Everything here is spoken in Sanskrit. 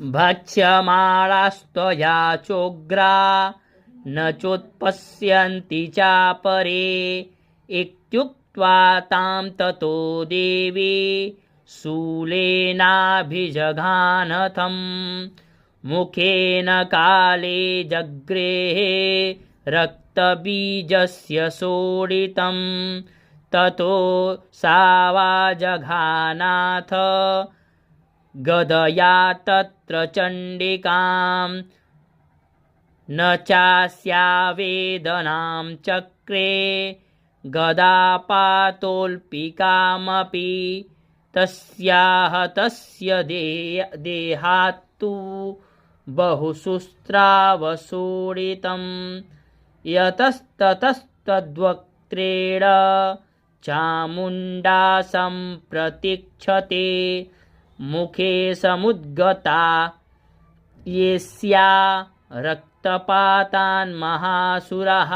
भक्ष्यमाणास्त्वया चोग्रा न चोत्पश्यन्ति चापरे इत्युक्त्वा तां ततो देवी शूलेनाभिजघानथम् मुखेन काले जग्रेः रक्तबीजस्य सोडितं ततो सावाजघानाथ गदया तत्र चण्डिकां न चास्या वेदनां चक्रे गदापातोल्पिकामपि तस्याः तस्य देहात्तु बहुशुस्त्रावशोडितं यतस्ततस्तद्वक्त्रेण चामुण्डा सम्प्रतीक्षते मुखे समुद्गता येस्या रक्तपातान् महासुरः।